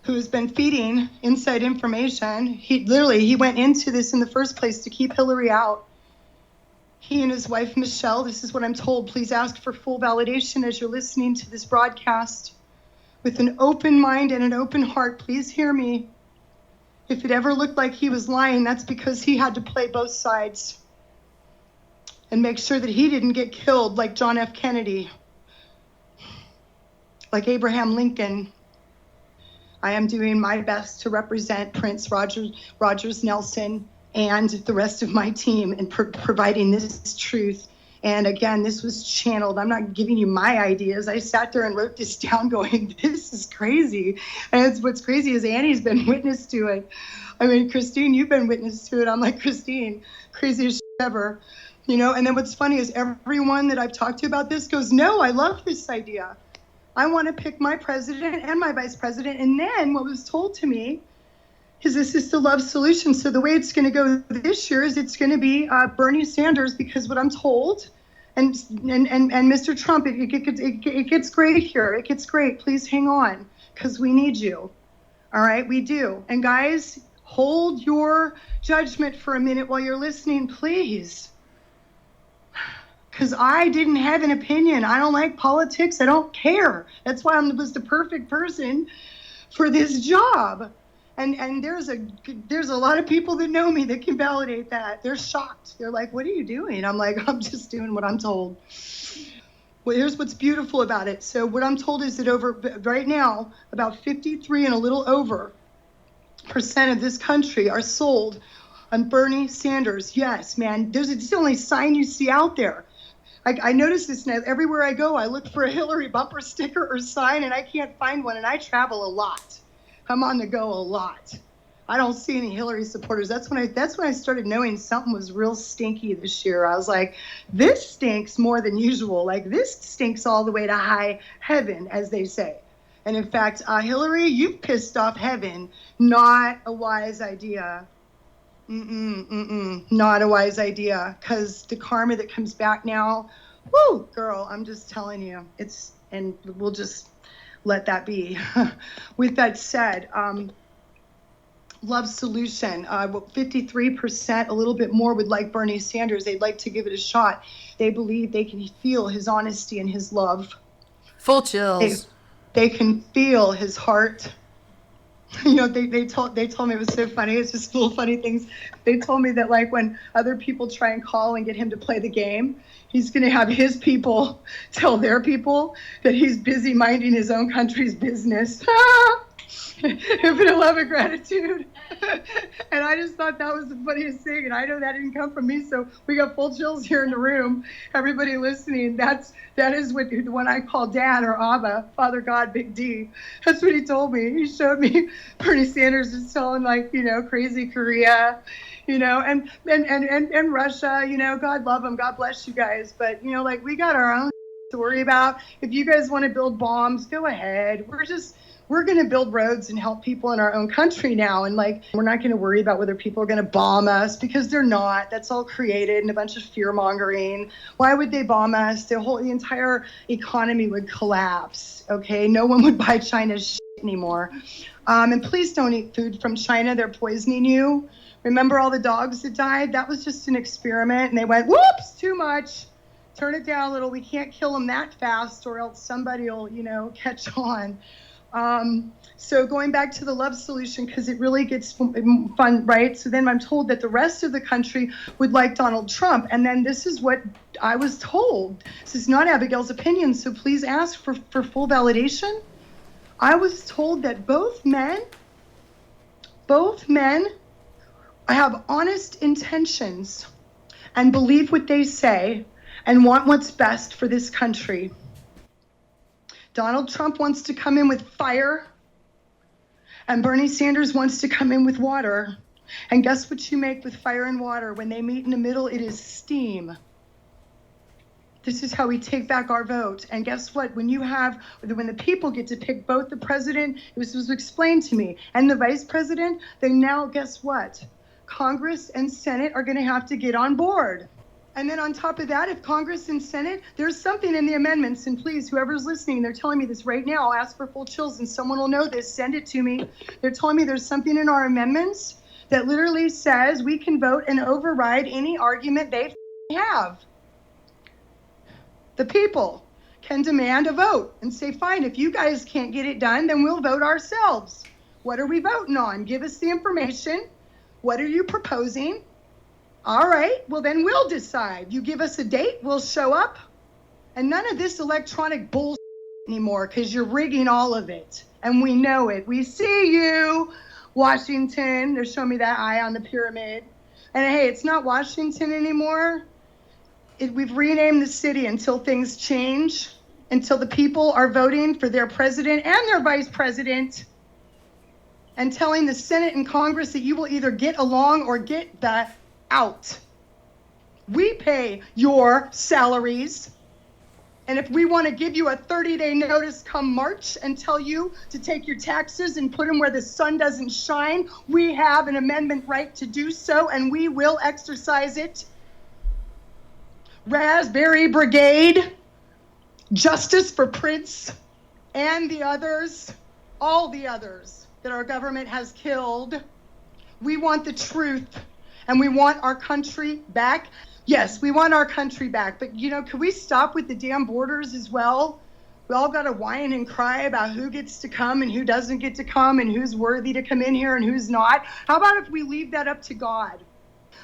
who's been feeding inside information. He went into this in the first place to keep Hillary out. He and his wife, Michelle, this is what I'm told. Please ask for full validation as you're listening to this broadcast. With an open mind and an open heart, please hear me. If it ever looked like he was lying, that's because he had to play both sides and make sure that he didn't get killed like John F. Kennedy, like Abraham Lincoln. I am doing my best to represent Prince Rogers Nelson and the rest of my team in providing this truth. And again, this was channeled. I'm not giving you my ideas. I sat there and wrote this down going, this is crazy. And what's crazy is Annie's been witness to it. I mean, Christine, you've been witness to it. I'm like, Christine, craziest shit ever. You know, and then what's funny is everyone that I've talked to about this goes, no, I love this idea. I want to pick my president and my vice president. And then what was told to me is this is the love solution. So the way it's going to go this year is it's going to be Bernie Sanders, because what I'm told, and Mr. Trump, it gets great here. It gets great. Please hang on, because we need you. All right, we do. And guys, hold your judgment for a minute while you're listening, please. Because I didn't have an opinion. I don't like politics. I don't care. That's why I was the perfect person for this job. And there's a lot of people that know me that can validate that. They're shocked. They're like, what are you doing? I'm like, I'm just doing what I'm told. Well, here's what's beautiful about it. So what I'm told is that right now, about 53 and a little over % of this country are sold on Bernie Sanders. Yes, man, it's the only sign you see out there. I notice this now. Everywhere I go, I look for a Hillary bumper sticker or sign, and I can't find one, and I travel a lot. I'm on the go a lot. I don't see any Hillary supporters. That's when I started knowing something was real stinky this year. I was like, this stinks more than usual. Like, this stinks all the way to high heaven, as they say. And in fact, Hillary, you've pissed off heaven. Not a wise idea. Not a wise idea, because the karma that comes back now, whoo, girl, I'm just telling you, and we'll just let that be. With that said, love solution, 53%, a little bit more, would like Bernie Sanders. They'd like to give it a shot. They believe they can feel his honesty and his love. Full chills. They can feel his heart. You know, they told me, it was so funny. It's just little funny things. They told me that, like, when other people try and call and get him to play the game, he's going to have his people tell their people that he's busy minding his own country's business. Infinite love and gratitude. And I just thought that was the funniest thing. And I know that didn't come from me. So we got full chills here in the room. Everybody listening, that is what the one I call Dad, or Abba, Father God, Big D. That's what he told me. He showed me Bernie Sanders is telling, like, you know, crazy Korea, you know, and Russia, you know, God love them. God bless you guys. But, you know, like, we got our own to worry about. If you guys want to build bombs, go ahead. We're going to build roads and help people in our own country now. And, like, we're not going to worry about whether people are going to bomb us, because they're not. That's all created and a bunch of fear mongering. Why would they bomb us? The entire economy would collapse. Okay. No one would buy China's shit anymore. And please don't eat food from China. They're poisoning you. Remember all the dogs that died? That was just an experiment. And they went, whoops, too much. Turn it down a little. We can't kill them that fast, or else somebody will, you know, catch on. So going back to the love solution, because it really gets fun, right? So then I'm told that the rest of the country would like Donald Trump. And then this is what I was told. This is not Abigail's opinion, so please ask for full validation. I was told that both men have honest intentions and believe what they say and want what's best for this country. Donald Trump wants to come in with fire, and Bernie Sanders wants to come in with water. And guess what you make with fire and water? When they meet in the middle, it is steam. This is how we take back our vote. And guess what? When the people get to pick both the president, this was explained to me, and the vice president, then now guess what? Congress and Senate are going to have to get on board. And then on top of that, if Congress and Senate, there's something in the amendments, and please, whoever's listening, they're telling me this right now. I'll ask for full chills, and someone will know this. Send it to me. They're telling me there's something in our amendments that literally says we can vote and override any argument they have. The people can demand a vote and say, fine, if you guys can't get it done, then we'll vote ourselves. What are we voting on? Give us the information. What are you proposing? All right, well, then we'll decide. You give us a date, we'll show up. And none of this electronic bullshit anymore, because you're rigging all of it. And we know it. We see you, Washington. They're showing me that eye on the pyramid. And hey, it's not Washington anymore. We've renamed the city until things change, until the people are voting for their president and their vice president, and telling the Senate and Congress that you will either get along or get the out. We pay your salaries. And if we want to give you a 30-day notice come March and tell you to take your taxes and put them where the sun doesn't shine, we have an amendment right to do so, and we will exercise it. Raspberry Brigade, Justice for Prince, and the others, all the others that our government has killed. We want the truth, and we want our country back. Yes, we want our country back, but can we stop with the damn borders as well? We all got to whine and cry about who gets to come and who doesn't get to come and who's worthy to come in here and who's not. How about if we leave that up to God?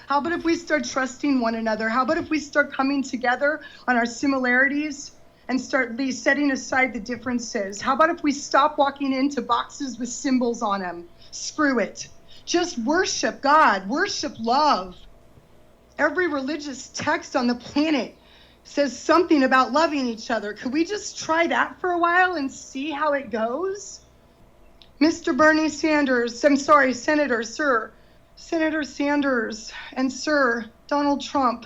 How about if we start trusting one another? How about if we start coming together on our similarities and start setting aside the differences? How about if we stop walking into boxes with symbols on them? Screw it. Just worship God, worship love. Every religious text on the planet says something about loving each other. Could we just try that for a while and see how it goes? Mr. Bernie Sanders, I'm sorry, Senator Sanders and Sir Donald Trump,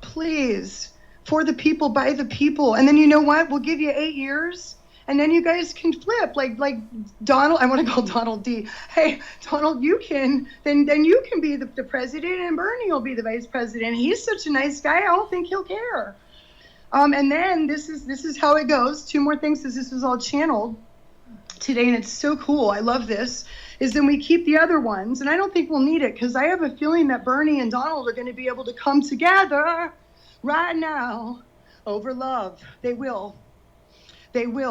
please, for the people, by the people. And then you know what? We'll give you 8 years, and then you guys can flip. Like Donald, I want to call Donald D. Hey, Donald, you can, then you can be the president, and Bernie will be the vice president. He's such a nice guy, I don't think he'll care. And then this is how it goes. 2 more things, because this was all channeled today, and it's so cool. I love this. Is then we keep the other ones, and I don't think we'll need it, because I have a feeling that Bernie and Donald are going to be able to come together right now over love. They will. And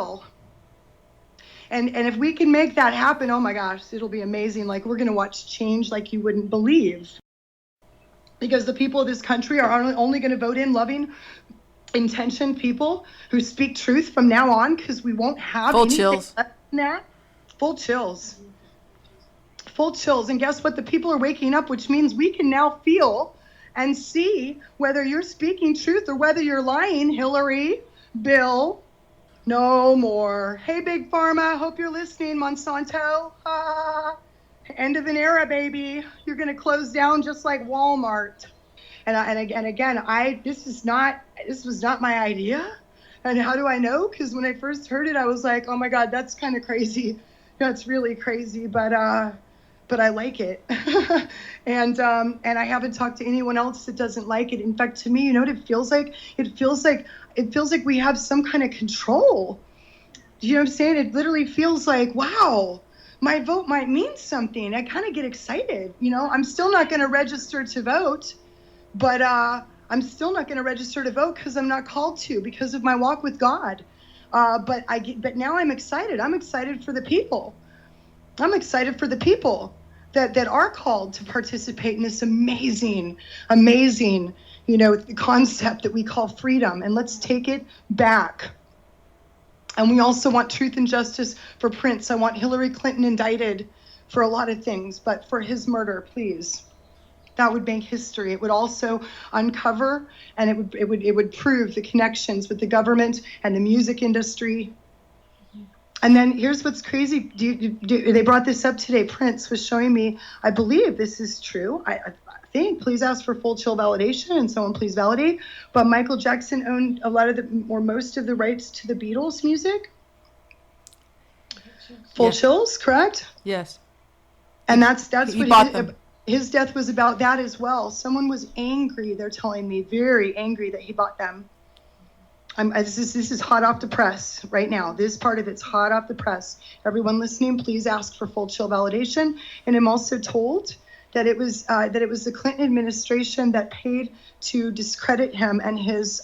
if we can make that happen, oh my gosh, it'll be amazing. Like, we're going to watch change like you wouldn't believe, because the people of this country are only going to vote in loving, intentioned people who speak truth from now on, because we won't have full anything chills. less than that. Full chills. And guess what? The people are waking up, which means we can now feel and see whether you're speaking truth or whether you're lying. Hillary, Bill, no more. Hey, Big Pharma, hope you're listening. Monsanto, end of an era, baby. You're going to close down just like Walmart. And again, this was not my idea. And how do I know? Because when I first heard it, I was like, oh my God, that's kind of crazy. That's really crazy, but I like it. and I haven't talked to anyone else that doesn't like it. In fact, to me, you know what it feels like? It feels like we have some kind of control. Do you know what I'm saying? It literally feels like, wow, my vote might mean something. I kind of get excited. I'm still not going to register to vote, but I'm still not going to register to vote because I'm not called to, because of my walk with God. But now I'm excited. I'm excited for the people. I'm excited for the people that are called to participate in this amazing, concept that we call freedom. And let's take it back. And we also want truth and justice for Prince. I want Hillary Clinton indicted for a lot of things, but for his murder, please. That would make history. It would also uncover, and it would prove the connections with the government and the music industry. And then here's what's crazy. They brought this up today. Prince was showing me, I believe this is true. I think, please ask for full chill validation, and someone please validate. But Michael Jackson owned a lot of most of the rights to the Beatles music. Full chills, correct? Yes. And that's he what bought them. His death was about, that as well. Someone was angry, they're telling me, very angry that he bought them. This is hot off the press right now. This part of it's hot off the press. Everyone listening, please ask for full chill validation. And I'm also told that it was the Clinton administration that paid to discredit him and his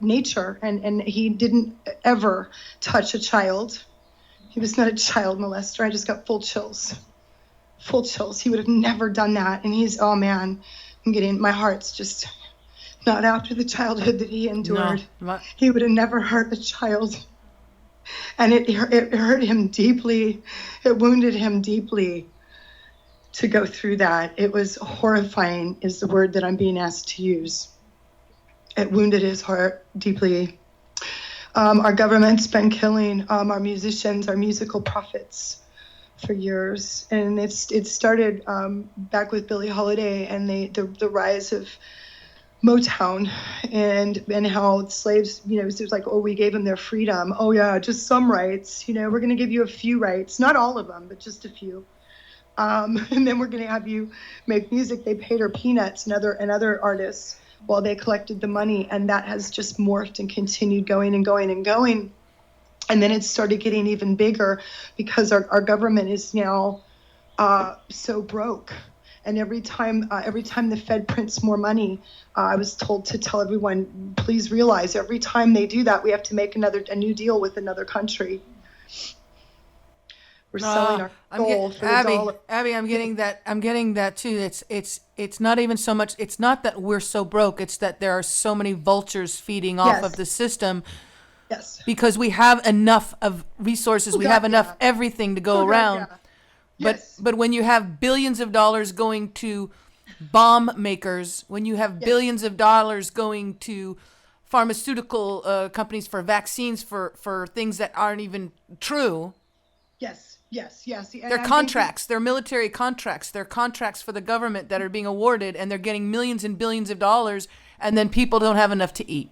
nature. And he didn't ever touch a child. He was not a child molester. I just got full chills. Full chills. He would have never done that. And he's, oh man, my heart's just not after the childhood that he endured. No, he would have never hurt a child. And it hurt him deeply. It wounded him deeply to go through that. It was horrifying is the word that I'm being asked to use. It wounded his heart deeply. Our government's been killing our musicians, our musical prophets, for years, and it started back with Billie Holiday and the rise of Motown and how slaves, it was like, oh, we gave them their freedom. Oh yeah, just some rights. We're going to give you a few rights, not all of them, but just a few. And then we're going to have you make music. They paid her peanuts and other artists while they collected the money, and that has just morphed and continued going and going and going. And then it started getting even bigger because our government is now so broke. And every time the Fed prints more money, I was told to tell everyone, please realize every time they do that, we have to make a new deal with another country. We're selling our soul for the dollar. Abby, I'm getting that too. It's not even so much. It's not that we're so broke. It's that there are so many vultures feeding off of the system. Yes. Because we have enough of resources, we have enough everything to go around. But when you have billions of dollars going to bomb makers, when you have billions of dollars going to pharmaceutical companies for vaccines for things that aren't even true. Yes. They're contracts. They're military contracts. They're contracts for the government that are being awarded, and they're getting millions and billions of dollars, and then people don't have enough to eat.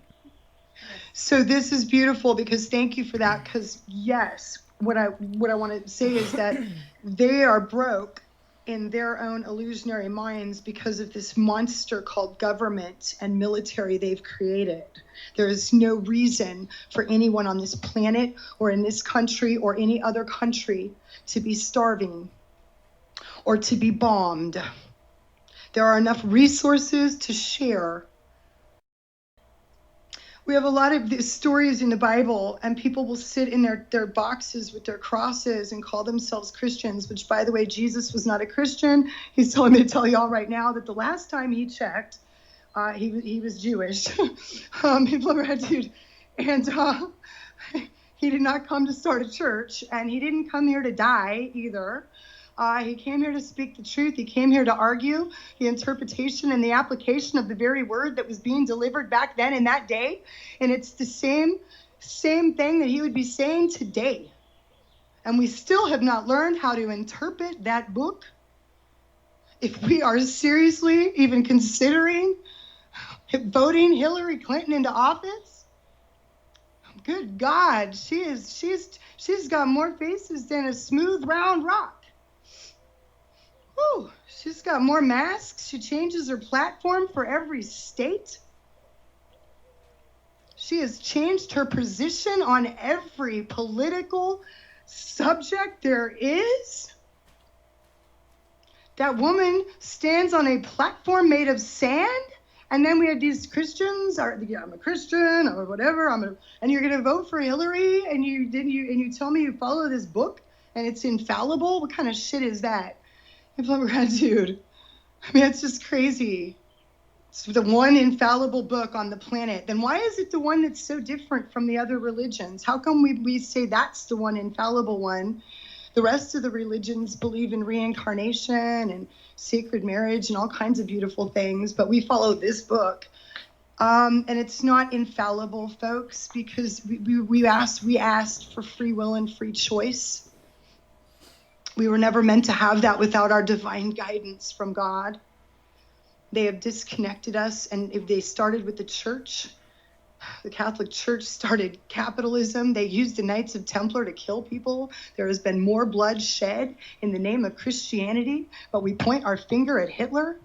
So this is beautiful because thank you for that. Because yes, what I want to say is that they are broke in their own illusionary minds because of this monster called government and military they've created. There is no reason for anyone on this planet or in this country or any other country to be starving or to be bombed. There are enough resources to share. We have a lot of these stories in the Bible, and people will sit in their boxes with their crosses and call themselves Christians, which, by the way, Jesus was not a Christian. He's telling me to tell y'all right now that the last time he checked, he was Jewish. And he did not come to start a church, and he didn't come here to die either. He came here to speak the truth. He came here to argue the interpretation and the application of the very word that was being delivered back then in that day. And it's the same thing that he would be saying today. And we still have not learned how to interpret that book. If we are seriously even considering voting Hillary Clinton into office, good God, she's got more faces than a smooth round rock. Whew, she's got more masks. She changes her platform for every state. She has changed her position on every political subject there is. That woman stands on a platform made of sand, and then we have these Christians, I'm a Christian or whatever, and you're gonna vote for Hillary, and you tell me you follow this book and it's infallible? What kind of shit is that? Gratitude. I mean, it's just crazy. It's the one infallible book on the planet. Then why is it the one that's so different from the other religions? How come we say that's the one infallible one? The rest of the religions believe in reincarnation and sacred marriage and all kinds of beautiful things, but we follow this book. And it's not infallible, folks, because we asked for free will and free choice. We were never meant to have that without our divine guidance from God. They have disconnected us, and if they started with the church, the Catholic Church started capitalism. They used the Knights of Templar to kill people. There has been more blood shed in the name of Christianity, but we point our finger at Hitler.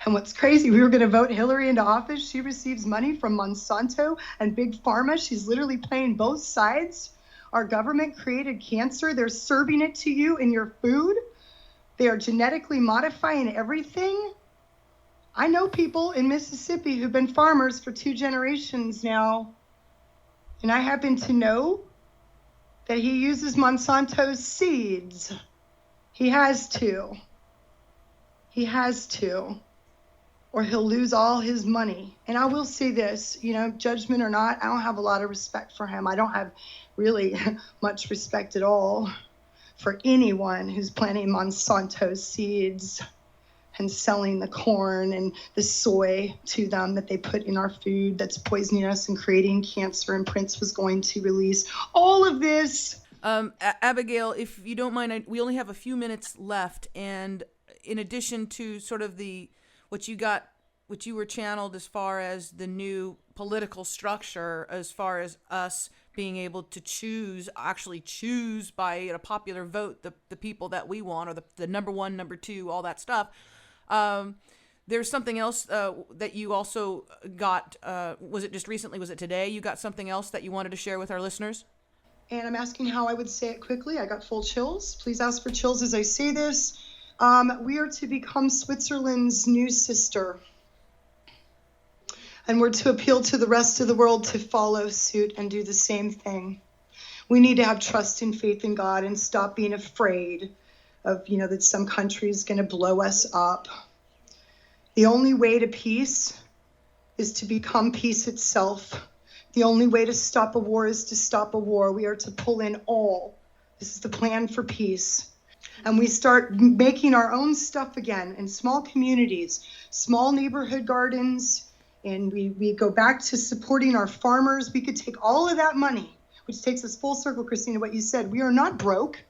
And what's crazy, we were going to vote Hillary into office. She receives money from Monsanto and Big Pharma. She's literally playing both sides. Our government created cancer. They're serving it to you in your food. They are genetically modifying everything. I know people in Mississippi who've been farmers for 2 generations now. And I happen to know that he uses Monsanto's seeds. He has to. He has to. Or he'll lose all his money. And I will say this, judgment or not, I don't have a lot of respect for him. I don't have really much respect at all for anyone who's planting Monsanto seeds and selling the corn and the soy to them that they put in our food that's poisoning us and creating cancer. And Prince was going to release all of this. Abigail, if you don't mind, we only have a few minutes left. And in addition to sort of what you were channeled as far as the new political structure, as far as us being able to actually choose by a popular vote the people that we want, or the number one, number two, all that stuff. There's something else that you also got. Was it just recently? Was it today? You got something else that you wanted to share with our listeners? And I'm asking how I would say it quickly. I got full chills. Please ask for chills as I say this. We are to become Switzerland's new sister. And we're to appeal to the rest of the world to follow suit and do the same thing. We need to have trust and faith in God and stop being afraid of, that some country is going to blow us up. The only way to peace is to become peace itself. The only way to stop a war is to stop a war. We are to pull in all. This is the plan for peace. And we start making our own stuff again in small communities, small neighborhood gardens, and we go back to supporting our farmers. We could take all of that money, which takes us full circle, Christina, what you said. We are not broke.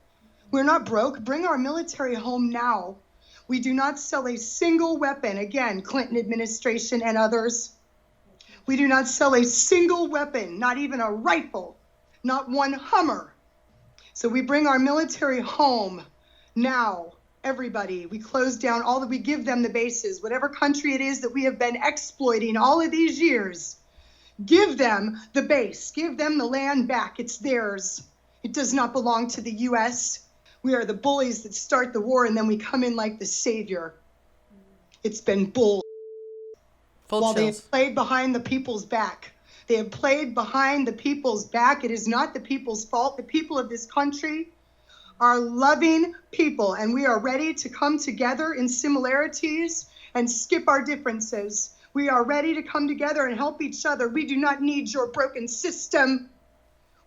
We're not broke. Bring our military home now. We do not sell a single weapon. Again, Clinton administration and others. We do not sell a single weapon, not even a rifle, not one Hummer. So we bring our military home now. Everybody, we close down we give them the bases, whatever country it is that we have been exploiting all of these years. Give them the base, give them the land back. It's theirs. It does not belong to the U.S. We are the bullies that start the war, and then we come in like the savior. It's been bull. While they have played behind the people's back. They have played behind the people's back. It is not the people's fault. The people of this country are loving people, and we are ready to come together in similarities and skip our differences. We are ready to come together and help each other. We do not need your broken system.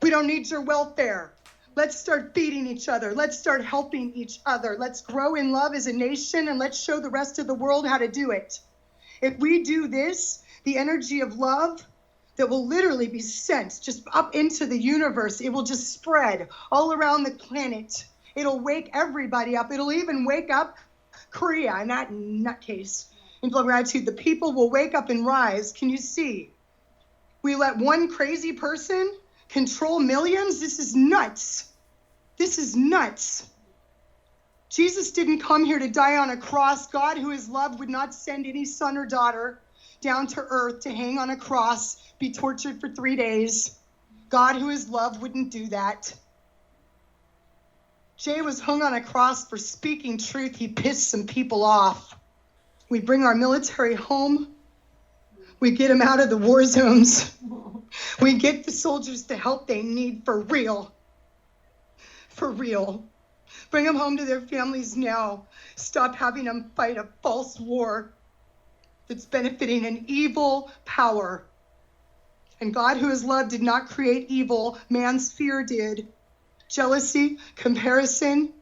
We don't need your welfare. Let's start feeding each other. Let's start helping each other. Let's grow in love as a nation, and let's show the rest of the world how to do it. If we do this, the energy of love that will literally be sent just up into the universe, it will just spread all around the planet. It'll wake everybody up. It'll even wake up Korea in that nutcase. In full gratitude, the people will wake up and rise. Can you see? We let one crazy person control millions? This is nuts. This is nuts. Jesus didn't come here to die on a cross. God, who is love, would not send any son or daughter down to earth to hang on a cross, be tortured for 3 days. God, who is love, wouldn't do that. Jay was hung on a cross for speaking truth. He pissed some people off. We bring our military home. We get them out of the war zones. We get the soldiers the help they need for real. For real. Bring them home to their families now. Stop having them fight a false war that's benefiting an evil power. And God, who is love, did not create evil. Man's fear did. jealousy, comparison,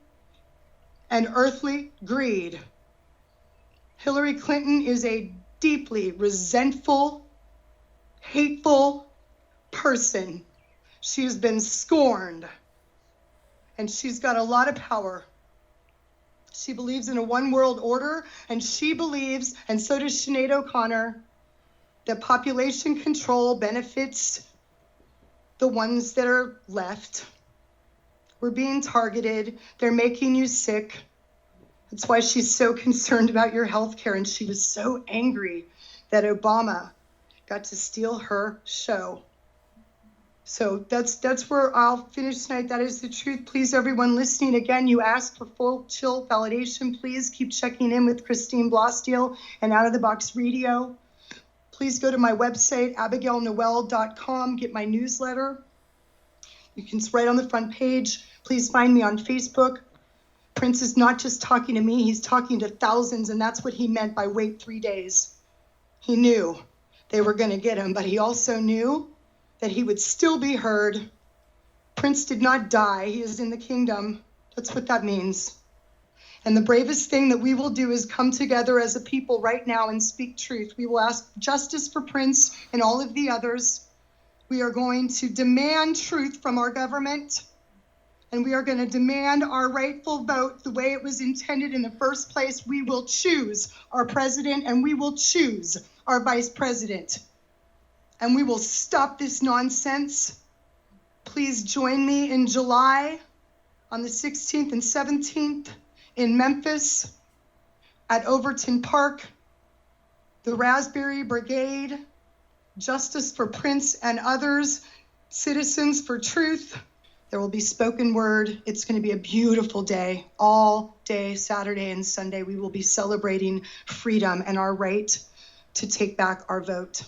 and earthly greed. Hillary Clinton is a deeply resentful, hateful person. She has been scorned, and she's got a lot of power. She believes in a one world order, and she believes, and so does Sinead O'Connor, that population control benefits the ones that are left. We're being targeted. They're making you sick. That's why she's so concerned about your health care, and she was so angry that Obama got to steal her show. So that's where I'll finish tonight. That is the truth. Please, everyone listening, again, you asked for full chill validation. Please keep checking in with Christine Blosdale and Out of the Box Radio. Please go to my website, abigailnoel.com, get my newsletter. You can write on the front page. Please find me on Facebook. Prince is not just talking to me, he's talking to thousands, and that's what he meant by wait 3 days. He knew they were going to get him, but he also knew that he would still be heard. Prince did not die. He is in the kingdom. That's what that means. And the bravest thing that we will do is come together as a people right now and speak truth. We will ask justice for Prince and all of the others. We are going to demand truth from our government, and we are going to demand our rightful vote the way it was intended in the first place. We will choose our president, and we will choose our vice president. And we will stop this nonsense. Please join me in July on the 16th and 17th in Memphis at Overton Park, the Raspberry Brigade, Justice for Prince and others, Citizens for Truth. There will be spoken word. It's going to be a beautiful day. All day, Saturday and Sunday, we will be celebrating freedom and our right to take back our vote.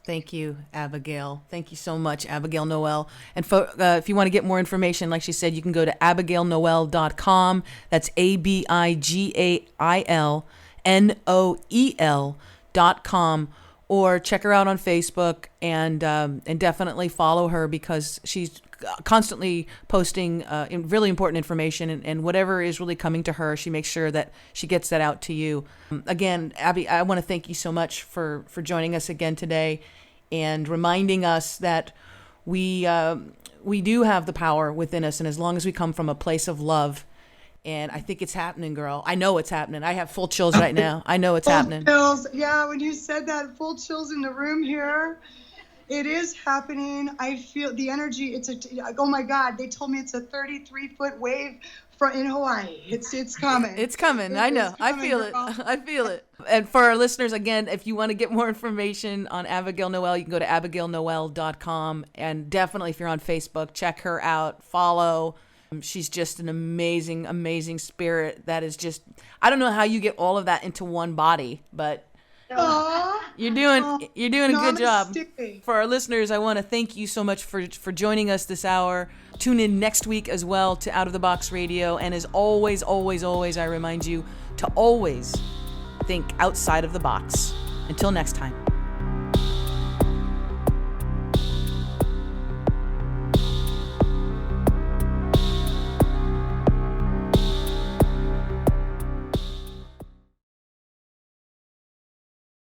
Thank you, Abigail. Thank you so much, Abigail Noel. And if you want to get more information, like she said, you can go to abigailnoel.com. That's ABIGAILNOEL.com. Or check her out on Facebook and definitely follow her, because she's constantly posting really important information, and whatever is really coming to her, she makes sure that she gets that out to you. Again, Abby, I want to thank you so much for joining us again today and reminding us that we do have the power within us, and as long as we come from a place of love. And I think it's happening, girl. I know it's happening. I have full chills right now. I know it's happening. Chills. Yeah, when you said that, full chills in the room here. It is happening. I feel the energy. Oh my God, they told me it's a 33-foot wave in Hawaii. It's coming. It's coming. I know. I feel it. I feel it. And for our listeners, again, if you want to get more information on Abigail Noel, you can go to abigailnoel.com. And definitely, if you're on Facebook, check her out. Follow. She's just an amazing, amazing spirit that is just, I don't know how you get all of that into one body, but you're doing a good job. For our listeners, I want to thank you so much for joining us this hour. Tune in next week as well to Out of the Box Radio. And as always, always, always, I remind you to always think outside of the box. Until next time.